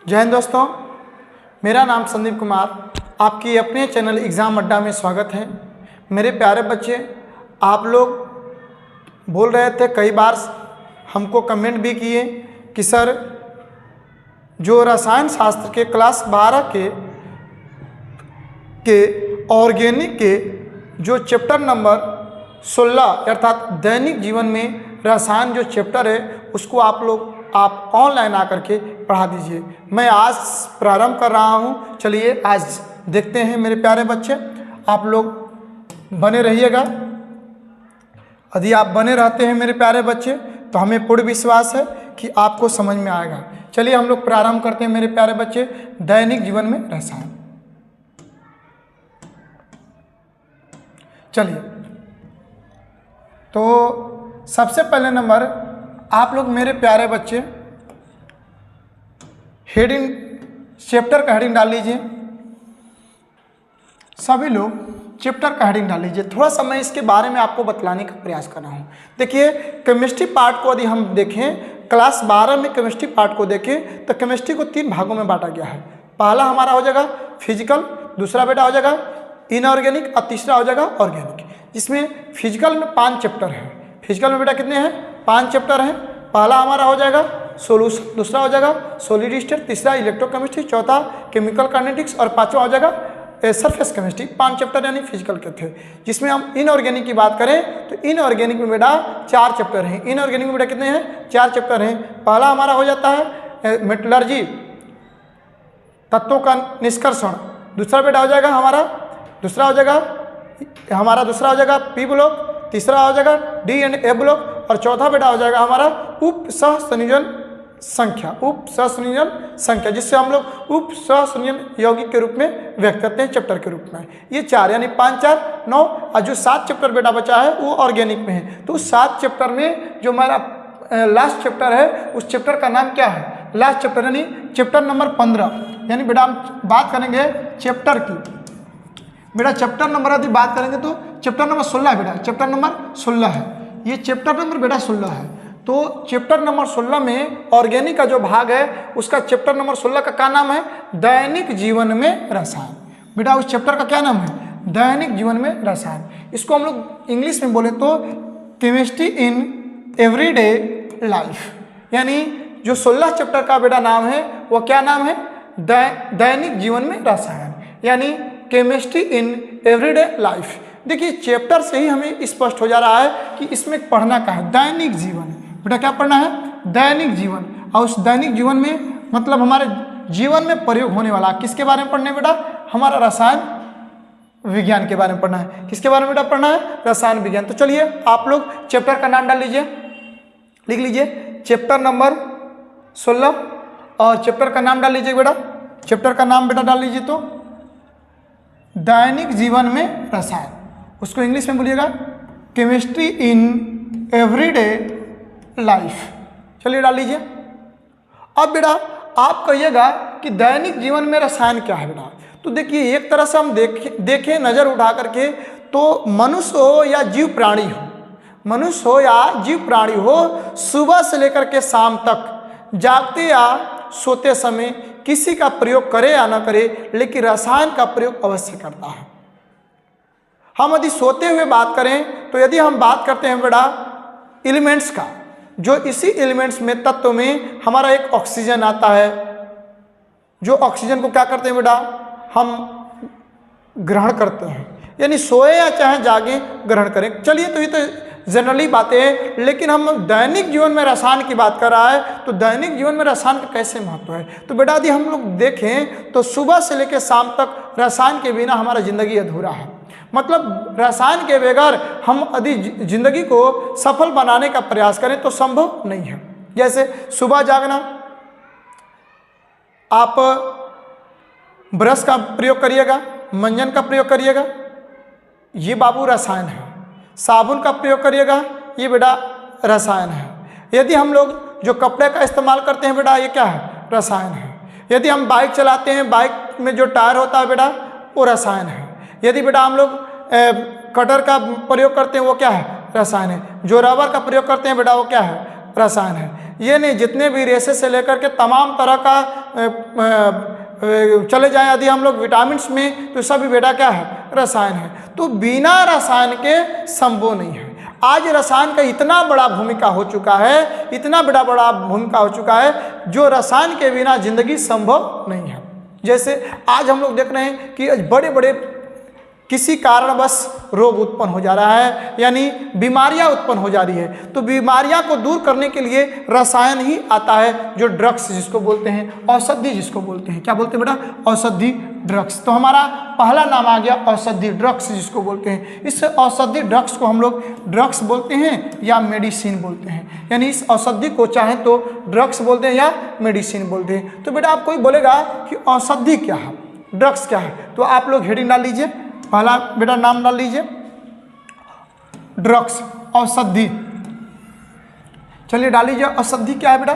जय हिंद दोस्तों, मेरा नाम संदीप कुमार, आपकी अपने चैनल एग्ज़ाम अड्डा में स्वागत है। मेरे प्यारे बच्चे, आप लोग बोल रहे थे, कई बार हमको कमेंट भी किए कि सर जो रसायन शास्त्र के क्लास 12 के ऑर्गेनिक के जो चैप्टर नंबर 16 अर्थात दैनिक जीवन में रसायन जो चैप्टर है उसको आप ऑनलाइन आकर के पढ़ा दीजिए। मैं आज प्रारंभ कर रहा हूं। चलिए आज देखते हैं मेरे प्यारे बच्चे, आप लोग बने रहिएगा। यदि आप बने रहते हैं मेरे प्यारे बच्चे तो हमें पूर्ण विश्वास है कि आपको समझ में आएगा। चलिए हम लोग प्रारंभ करते हैं मेरे प्यारे बच्चे, दैनिक जीवन में रसायन। चलिए, तो सबसे पहले नंबर आप लोग मेरे प्यारे बच्चे हेडिंग, चैप्टर का हेडिंग डाल लीजिए। सभी लोग चैप्टर का हेडिंग डाल लीजिए। थोड़ा सा मैं इसके बारे में आपको बतलाने का प्रयास कर रहा हूँ। देखिए, केमिस्ट्री पार्ट को यदि हम देखें, क्लास 12 में केमिस्ट्री पार्ट को देखें तो केमिस्ट्री को 3 भागों में बांटा गया है। पहला हमारा हो जाएगा फिजिकल, दूसरा बेटा हो जाएगा इनऑर्गेनिक और तीसरा हो जाएगा ऑर्गेनिक। जिसमें फिजिकल में 5 चैप्टर हैं। फिजिकल में बेटा कितने हैं? 5 चैप्टर हैं। पहला हमारा हो जाएगा सोल्यूशन, दूसरा हो जाएगा सॉलिड स्टेट, तीसरा इलेक्ट्रोकेमिस्ट्री, चौथा केमिकल काइनेटिक्स और पांचवा हो जाएगा सरफेस केमिस्ट्री। 5 चैप्टर यानी फिजिकल के थे। जिसमें हम इनऑर्गेनिक की बात करें तो इनऑर्गेनिक में बेटा 4 चैप्टर हैं। इनऑर्गेनिक में बेटा कितने हैं? 4 चैप्टर हैं। पहला हमारा हो जाता है मेटलर्जी, तत्वों का निष्कर्षण। दूसरा बेटा हो जाएगा हमारा दूसरा हो जाएगा पी ब्लॉक, तीसरा हो जाएगा डी एंड ए ब्लॉक और चौथा बेटा हो जाएगा हमारा उप सहसंयोजन संख्या, जिससे हम लोग उप सहसंयोजन यौगिक के रूप में व्यक्त करते हैं चैप्टर के रूप में। ये 4 यानी 5 4 9 और जो 7 चैप्टर बेटा बचा है वो ऑर्गेनिक में है। तो उस 7 चैप्टर में जो हमारा लास्ट चैप्टर है उस चैप्टर का नाम क्या है? लास्ट चैप्टर यानी चैप्टर नंबर 15। यानी बेटा हम बात करेंगे चैप्टर की। बेटा चैप्टर नंबर यदि बात करेंगे तो चैप्टर नंबर 16 बेटा, चैप्टर नंबर 16 है। ये चैप्टर नंबर बेटा 16 है। तो चैप्टर नंबर 16 में ऑर्गेनिक का जो भाग है उसका चैप्टर नंबर 16 का क्या नाम है? दैनिक जीवन में रसायन। बेटा उस चैप्टर का क्या नाम है? दैनिक जीवन में रसायन। इसको हम लोग इंग्लिश में बोले तो केमिस्ट्री इन एवरीडे लाइफ। यानी जो 16 चैप्टर का बेटा नाम है वो क्या नाम है? दैनिक जीवन में रसायन, यानी केमिस्ट्री इन एवरीडे लाइफ। देखिए चैप्टर से ही हमें स्पष्ट हो जा रहा है कि इसमें पढ़ना क्या है? दैनिक जीवन। बेटा क्या पढ़ना है? दैनिक जीवन। और उस दैनिक जीवन में मतलब हमारे जीवन में प्रयोग होने वाला किसके बारे में पढ़ना है बेटा? हमारा रसायन विज्ञान के बारे में पढ़ना है। किसके बारे में बेटा पढ़ना है? रसायन विज्ञान। तो चलिए आप लोग चैप्टर का नाम डाल लीजिए, लिख लीजिए चैप्टर नंबर 16 और चैप्टर का नाम डाल लीजिए बेटा। चैप्टर का नाम बेटा डाल लीजिए तो दैनिक जीवन में रसायन। उसको इंग्लिश में बोलिएगा केमिस्ट्री इन एवरीडे लाइफ। चलिए डाल लीजिए। अब बेटा आप कहिएगा कि दैनिक जीवन में रसायन क्या है बेटा? तो देखिए एक तरह से हम देखें नज़र उठा करके तो मनुष्य हो या जीव प्राणी हो, सुबह से लेकर के शाम तक जागते या सोते समय किसी का प्रयोग करे या ना करे, लेकिन रसायन का प्रयोग अवश्य करता है। हम यदि सोते हुए बात करें तो यदि हम बात करते हैं बेटा एलिमेंट्स का, जो इसी एलिमेंट्स में तत्व में हमारा एक ऑक्सीजन आता है, जो ऑक्सीजन को क्या करते हैं बेटा? हम ग्रहण करते हैं, यानी सोए या चाहे जागे ग्रहण करें। चलिए तो ये तो जनरली बातें हैं, लेकिन हम दैनिक जीवन में रसायन की बात कर रहा है तो दैनिक जीवन में रसायन का कैसे महत्व है? तो बेटा यदि हम लोग देखें तो सुबह से लेकर शाम तक रसायन के बिना हमारा जिंदगी अधूरा है। मतलब रसायन के बगैर हम यदि जिंदगी को सफल बनाने का प्रयास करें तो संभव नहीं है। जैसे सुबह जागना, आप ब्रश का प्रयोग करिएगा, मंजन का प्रयोग करिएगा, ये बाबू रसायन है। साबुन का प्रयोग करिएगा, ये बेटा रसायन है। यदि हम लोग जो कपड़े का इस्तेमाल करते हैं बेटा, ये क्या है? रसायन है। यदि हम बाइक चलाते हैं, बाइक में जो टायर होता है बेटा वो रसायन है। यदि बेटा हम लोग कटर का प्रयोग करते हैं वो क्या है? रसायन है। जो रबर का प्रयोग करते हैं बेटा वो क्या है? रसायन है। ये नहीं जितने भी रेसे से लेकर के तमाम तरह का चले जाएं यदि हम लोग विटामिन्स में, तो सभी बेटा क्या है, रसायन है। तो बिना रसायन के संभव नहीं है। आज रसायन का इतना बड़ा भूमिका हो चुका है, इतना बड़ा भूमिका हो चुका है, जो रसायन के बिना जिंदगी संभव नहीं है। जैसे आज हम लोग देख रहे हैं कि बड़े बड़े किसी कारणवश रोग उत्पन्न हो जा रहा है, यानी बीमारियां उत्पन्न हो जा रही है। तो बीमारियां को दूर करने के लिए रसायन ही आता है, जो ड्रग्स जिसको बोलते हैं, औषधि जिसको बोलते हैं। क्या बोलते हैं बेटा, औषधि ड्रग्स। तो हमारा पहला नाम आ गया औषधि ड्रग्स जिसको बोलते हैं। इस औषधि ड्रग्स को हम लोग ड्रग्स बोलते हैं या मेडिसिन बोलते हैं, यानी इस औषधि को चाहे तो ड्रग्स बोलते हैं या मेडिसिन बोलते हैं। तो बेटा आप कोई बोलेगा कि औषधि क्या है, ड्रग्स क्या है, तो आप लोग हेडिंग डाल लीजिए, पहला बेटा नाम डाल लीजिए ड्रग्स, औषधि। चलिए डाल लीजिए औषधि क्या है बेटा।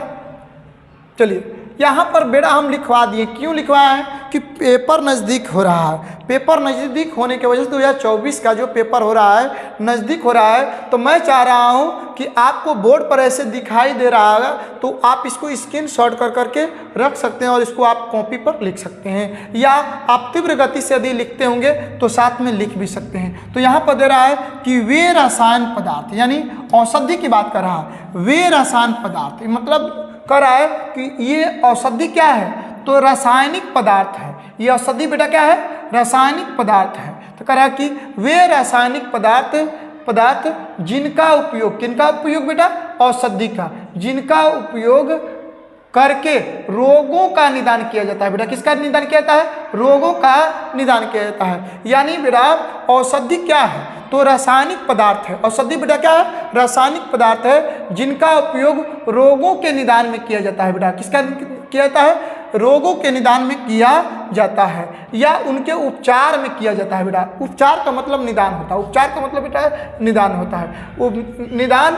चलिए यहाँ पर बेटा हम लिखवा दिए, क्यों लिखवाया है कि पेपर नज़दीक हो रहा है। पेपर नज़दीक होने की वजह से 2024 का जो पेपर हो रहा है, नज़दीक हो रहा है, तो मैं चाह रहा हूँ कि आपको बोर्ड पर ऐसे दिखाई दे रहा होगा, तो आप इसको स्क्रीनशॉट कर करके रख सकते हैं और इसको आप कॉपी पर लिख सकते हैं, या आप तीव्र गति से यदि लिखते होंगे तो साथ में लिख भी सकते हैं। तो यहाँ पर दे रहा है कि वे रसायन पदार्थ, यानी औषधि की बात कर रहा है, वे रसायन पदार्थ, मतलब कह रहा है कि ये औषधि क्या है, तो रासायनिक पदार्थ है। ये औषधि बेटा क्या है, रासायनिक पदार्थ है। तो कह रहा है कि वे रासायनिक पदार्थ जिनका उपयोग, किनका उपयोग बेटा, औषधि का, जिनका उपयोग करके रोगों का निदान किया जाता है। बेटा किसका निदान किया जाता है, रोगों का निदान किया जाता है। यानी बेटा औषधि क्या है, तो रासायनिक पदार्थ है। औषधि बेटा क्या है, रासायनिक पदार्थ है जिनका उपयोग रोगों के निदान में किया जाता है। बेटा किसका किया जाता है, रोगों के निदान में किया जाता है, या उनके उपचार में किया जाता है। बेटा उपचार का मतलब निदान होता है, उपचार का मतलब बेटा निदान होता है। निदान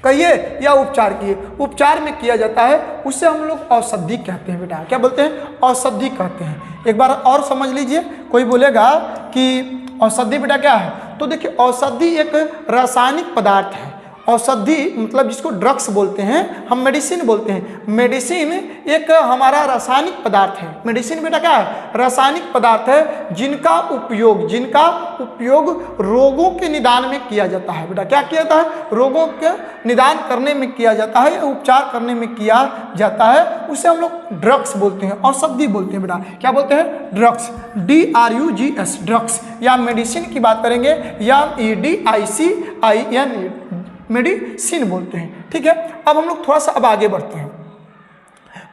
कहिए या उपचार किए, उपचार में किया जाता है, उससे हम लोग औषधि कहते हैं। बेटा क्या बोलते हैं, औषधि कहते हैं। एक बार और समझ लीजिए, कोई बोलेगा कि औषधि बेटा क्या है, तो देखिए औषधि एक रासायनिक पदार्थ है। औषधि मतलब जिसको ड्रग्स बोलते हैं, हम मेडिसिन बोलते हैं। मेडिसिन एक हमारा रासायनिक पदार्थ है। मेडिसिन बेटा क्या है, रासायनिक पदार्थ है जिनका उपयोग रोगों के निदान में किया जाता है। बेटा क्या किया जाता है, रोगों के निदान करने में किया जाता है, उपचार करने में किया जाता है, उसे हम लोग ड्रग्स बोलते हैं, औषधि बोलते हैं। बेटा क्या बोलते हैं, ड्रग्स, DRUGS, ड्रग्स। या मेडिसिन की बात करेंगे या MEDICIN, मेडिसिन बोलते हैं। ठीक है, अब हम लोग थोड़ा सा अब आगे बढ़ते हैं।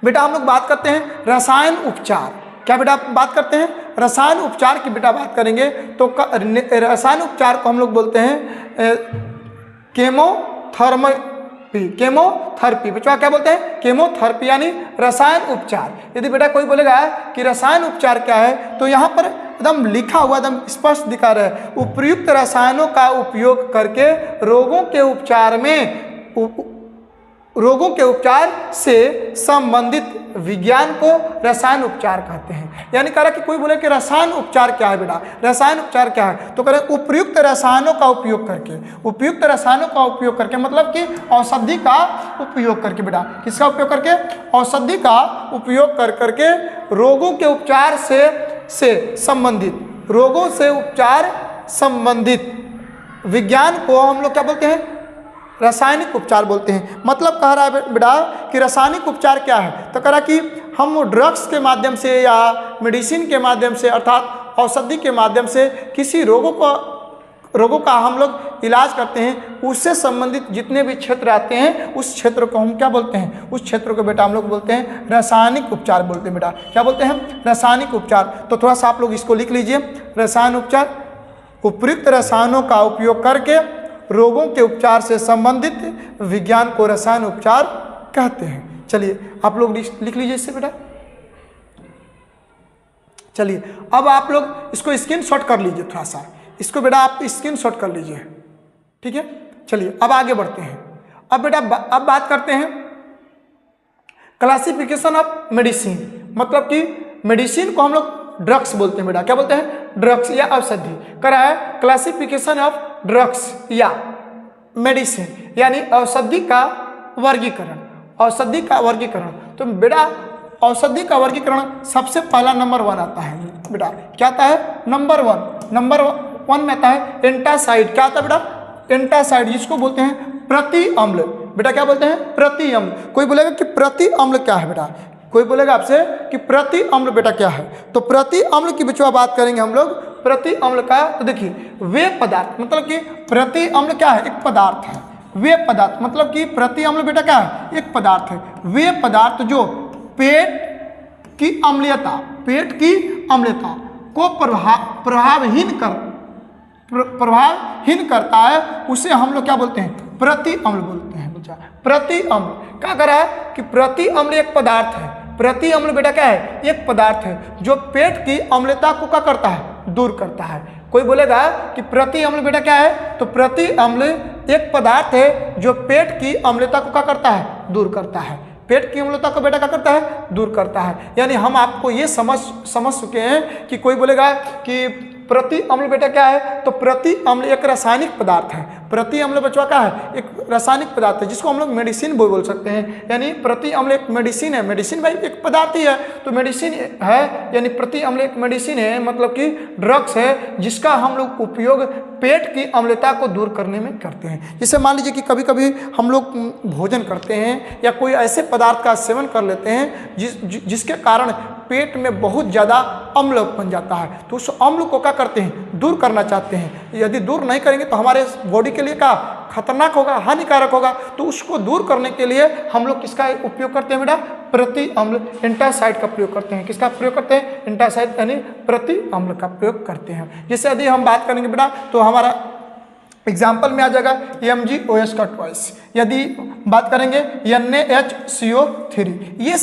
बेटा हम लोग बात करते हैं रसायन उपचार। क्या बेटा बात करते हैं रसायन उपचार की, बेटा बात करेंगे तो रसायन उपचार को हम लोग बोलते हैं केमोथेरेपी। बच्चों क्या बोलते हैं, केमोथेरेपी, यानी रसायन उपचार। यदि बेटा कोई बोलेगा कि रसायन उपचार क्या है, तो यहाँ पर एकदम लिखा हुआ, एकदम स्पष्ट दिखा रहा है, उपयुक्त रसायनों का उपयोग करके रोगों के उपचार से संबंधित विज्ञान को रसायन उपचार कहते हैं। यानी कह रहा कि कोई बोले कि रसायन उपचार क्या है, बेटा रसायन उपचार क्या है, तो कह रहे उपयुक्त रसायनों का उपयोग करके, उपयुक्त रसायनों का उपयोग करके, मतलब कि औषधि का उपयोग करके। बेटा किसका उपयोग करके, औषधि का उपयोग कर करके रोगों के उपचार से संबंधित, रोगों से उपचार संबंधित विज्ञान को हम लोग क्या बोलते हैं, रासायनिक उपचार बोलते हैं। मतलब कह रहा है बेटा कि रासायनिक उपचार क्या है, तो कह रहा कि हम ड्रग्स के माध्यम से या मेडिसिन के माध्यम से, अर्थात औषधि के माध्यम से किसी रोगों का हम लोग इलाज करते हैं, उससे संबंधित जितने भी क्षेत्र आते हैं उस क्षेत्र को हम क्या बोलते हैं, उस क्षेत्र को बेटा हम लोग बोलते हैं रासायनिक उपचार बोलते हैं। बेटा क्या बोलते हैं, रासायनिक उपचार। तो थोड़ा सा आप लोग इसको लिख लीजिए, रसायन उपचार, उपयुक्त रसायनों का उपयोग करके रोगों के उपचार से संबंधित विज्ञान को रसायन उपचार कहते हैं। चलिए आप लोग लिख लीजिए इससे बेटा। चलिए अब आप लोग इसको स्क्रीनशॉट कर लीजिए, थोड़ा सा इसको बेटा आप स्क्रीनशॉट कर लीजिए। ठीक है, चलिए अब आगे बढ़ते हैं। अब बेटा अब बात करते हैं क्लासिफिकेशन ऑफ मेडिसिन। मतलब कि मेडिसिन को हम लोग ड्रग्स बोलते हैं। बेटा क्या बोलते हैं, ड्रग्स या औषधि। कह रहा है क्लासिफिकेशन ऑफ ड्रग्स या मेडिसिन, यानी औषधि का वर्गीकरण। औषधि का वर्गीकरण, तो बेटा औषधि का वर्गीकरण सबसे पहला नंबर 1 आता है बेटा। क्या आता है? नंबर 1 में आता है एंटासाइड। क्या आता है बेटा? एंटासाइड, जिसको बोलते हैं प्रति अम्ल। बेटा क्या बोलते हैं? प्रति अम्ल। कोई बोलेगा कि प्रति अम्ल क्या है बेटा? कोई बोलेगा आपसे कि प्रति अम्ल बेटा क्या है? तो प्रति अम्ल की बच्चों बात करेंगे हम लोग। प्रति अम्ल का तो देखिए वे पदार्थ, मतलब कि प्रति अम्ल क्या है? एक पदार्थ है। वे पदार्थ मतलब कि प्रति अम्ल बेटा क्या है? एक पदार्थ है। वे पदार्थ जो पेट की अम्लीयता को प्रभावहीन करता है, उसे हम लोग क्या बोलते हैं? प्रति अम्ल बोलते हैं बच्चा। प्रति अम्ल क्या कर रहा है कि प्रति अम्ल एक पदार्थ है। प्रति अम्ल बेटा क्या है? एक पदार्थ है जो पेट की अम्लता को क्या करता है? दूर करता है। कोई बोलेगा कि प्रति अम्ल बेटा क्या है? तो प्रति अम्ल एक पदार्थ है जो पेट की अम्लता को क्या करता है? दूर करता है। पेट की अम्लता को बेटा क्या करता है? दूर करता है। यानी हम आपको ये समझ चुके हैं कि कोई बोलेगा कि प्रति अम्ल बेटा क्या है? तो प्रति अम्ल एक रासायनिक पदार्थ है। प्रति अम्ल बचवा क्या है? एक रासायनिक पदार्थ है जिसको हम लोग मेडिसिन बोल सकते हैं। यानी प्रति अम्ल एक मेडिसिन है। मेडिसिन भाई एक पदार्थ ही है, तो मेडिसिन है, यानी प्रति अम्ल एक मेडिसिन है, मतलब कि ड्रग्स है जिसका हम लोग उपयोग पेट की अम्लता को दूर करने में करते हैं। जैसे मान लीजिए कि कभी कभी हम लोग भोजन करते हैं या कोई ऐसे पदार्थ का सेवन कर लेते हैं जिसके कारण पेट में बहुत ज़्यादा अम्ल बन जाता है, तो उस अम्ल को क्या करते हैं? दूर करना चाहते हैं। यदि दूर नहीं करेंगे तो हमारे बॉडी के लिए क्या खतरनाक होगा, हानिकारक होगा। तो उसको दूर करने के लिए हम लोग किसका उपयोग करते हैं बेटा? प्रति अम्ल एंटासाइड का प्रयोग करते हैं। किसका प्रयोग करते हैं? एंटासाइड यानी प्रति अम्ल का प्रयोग करते हैं। जैसे यदि हम बात करेंगे बेटा तो हमारा एग्जाम्पल में आ जाएगा MgOH का ट्वाइस। यदि बात करेंगे NaHCO3, ये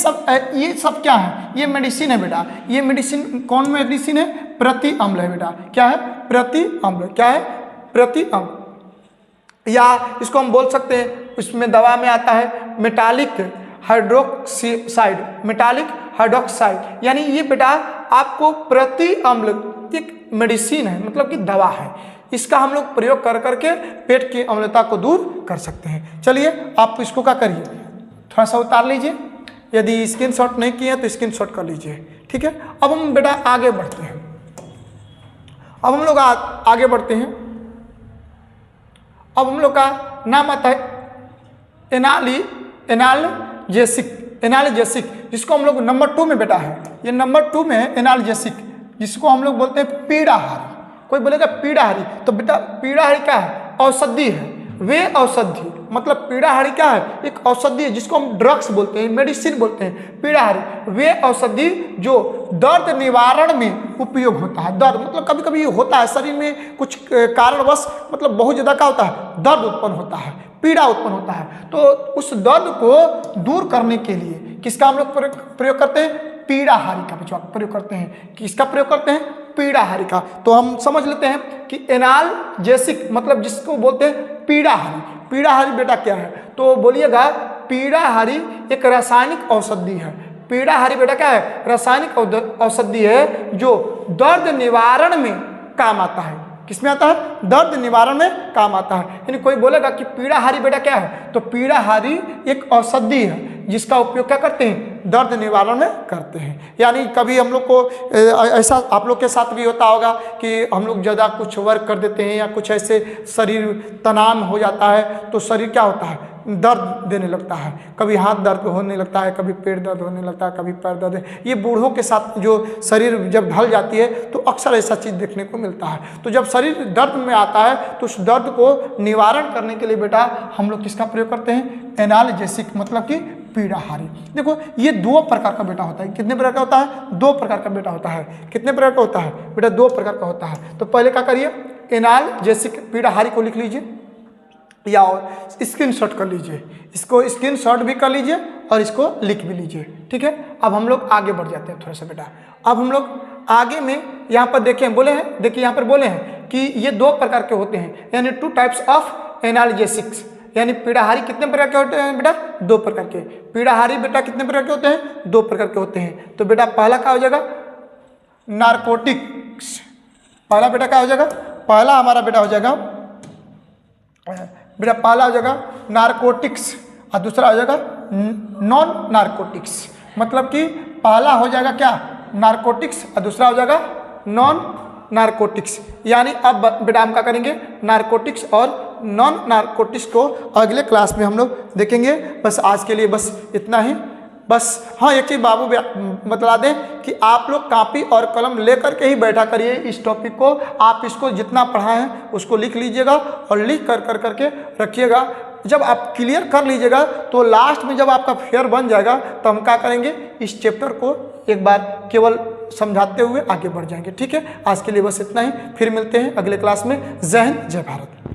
सब क्या है? ये मेडिसिन है बेटा। ये मेडिसिन कौन मेडिसिन है? प्रति अम्ल है बेटा। क्या है? प्रति अम्ल। क्या है? प्रति अम्ल। या इसको हम बोल सकते हैं, इसमें दवा में आता है मेटालिक हाइड्रोक्साइड, यानी ये बेटा आपको प्रति अम्ल एक मेडिसिन है, मतलब कि दवा है। इसका हम लोग प्रयोग कर करके पेट की अम्लता को दूर कर सकते हैं। चलिए आप इसको क्या करिए, थोड़ा सा उतार लीजिए। यदि स्क्रीनशॉट नहीं किए तो स्क्रीनशॉट कर लीजिए, ठीक है। अब हम बेटा आगे बढ़ते हैं। अब हम लोग आगे बढ़ते हैं। अब हम लोग का नाम आता है एनाल्जेसिक, जिसको हम लोग नंबर 2 में बेटा है। ये नंबर 2 में है एनाल्जेसिक, जिसको हम लोग बोलते हैं पीड़ाहारी। कोई बोलेगा पीड़ाहारी, तो बेटा पीड़ाहारी क्या है? औषधि है। वे औषधि मतलब पीड़ाहारी क्या है? एक औषधि है जिसको हम ड्रग्स बोलते हैं, मेडिसिन बोलते हैं। पीड़ाहारी वे औषधि जो दर्द निवारण में उपयोग होता है। दर्द मतलब कभी कभी होता है शरीर में कुछ कारणवश, मतलब बहुत ज़्यादा क्या होता है? दर्द उत्पन्न होता है, पीड़ा उत्पन्न होता है। तो उस दर्द को दूर करने के लिए किसका हम लोग प्रयोग करते हैं? पीड़ाहारी का प्रयोग करते हैं। किसका प्रयोग करते हैं? पीड़ाहारी का। तो हम समझ लेते हैं कि एनाल्जेसिक मतलब जिसको बोलते हैं पीड़ाहारी। पीड़ाहारी बेटा क्या है? तो बोलिएगा पीड़ाहारी एक रासायनिक औषधि है। पीड़ाहारी बेटा क्या है? रासायनिक औषधि है जो दर्द निवारण में काम आता है। किसमें आता है? दर्द निवारण में काम आता है। यानी कोई बोलेगा कि पीड़ाहारी बेटा क्या है? तो पीड़ाहारी एक औषधि है जिसका उपयोग क्या करते हैं? दर्द निवारण में करते हैं। यानी कभी हम लोग को ऐसा आप लोग के साथ भी होता होगा कि हम लोग ज़्यादा कुछ वर्क कर देते हैं या कुछ ऐसे शरीर तनाव हो जाता है तो शरीर क्या होता है? दर्द देने लगता है। कभी हाथ दर्द होने लगता है, कभी पेट दर्द होने लगता है, कभी पैर दर्द। ये बूढ़ों के साथ जो शरीर जब ढल जाती है तो अक्सर ऐसा चीज़ देखने को मिलता है। तो जब शरीर दर्द में आता है तो उस दर्द को निवारण करने के लिए बेटा हम लोग किसका प्रयोग करते हैं? एनाल्जेसिक मतलब कि पीड़ाहारी। देखो ये 2 प्रकार का बेटा होता है। कितने प्रकार का होता है? 2 प्रकार का बेटा होता है। कितने प्रकार का होता है बेटा? 2 प्रकार का होता है। तो पहले क्या करिए, एनाल्जेसिक पीड़ाहारी को लिख लीजिए या और स्क्रीनशॉट कर लीजिए। इसको स्क्रीनशॉट भी कर लीजिए और इसको लिख भी लीजिए, ठीक है। अब हम लोग आगे बढ़ जाते हैं थोड़ा सा बेटा। अब हम लोग आगे में यहाँ पर देखें बोले हैं, देखिए यहाँ पर बोले हैं कि ये 2 प्रकार के होते हैं, यानी 2 टाइप्स ऑफ एनाल्जेसिक्स। यानी पीड़ाहारी कितने प्रकार के होते हैं बेटा? 2 प्रकार के। पीड़ाहारी बेटा कितने प्रकार के होते हैं? 2 प्रकार के होते हैं। तो बेटा पहला क्या हो जाएगा? नारकोटिक्स। पहला बेटा क्या हो जाएगा? पहला हमारा बेटा हो जाएगा बेटा पहला हो जाएगा नारकोटिक्स और दूसरा हो जाएगा नॉन नारकोटिक्स, मतलब कि पहला हो जाएगा क्या, नारकोटिक्स, और दूसरा हो जाएगा नॉन नारकोटिक्स। यानी अब बेटा हम क्या करेंगे, नारकोटिक्स और नॉन नारकोटिक्स को अगले क्लास में हम लोग देखेंगे। बस आज के लिए बस इतना ही। बस हाँ, एक चीज़ बाबू बतला दें कि आप लोग कॉपी और कलम लेकर के ही बैठा करिए इस टॉपिक को। आप इसको जितना पढ़ाए हैं उसको लिख लीजिएगा और लिख कर करके रखिएगा। जब आप क्लियर कर लीजिएगा तो लास्ट में जब आपका फेयर बन जाएगा तो हम क्या करेंगे, इस चैप्टर को एक बार केवल समझाते हुए आगे बढ़ जाएंगे। ठीक है, आज के लिए बस इतना ही, फिर मिलते हैं अगले क्लास में। जय हिंद, जय भारत।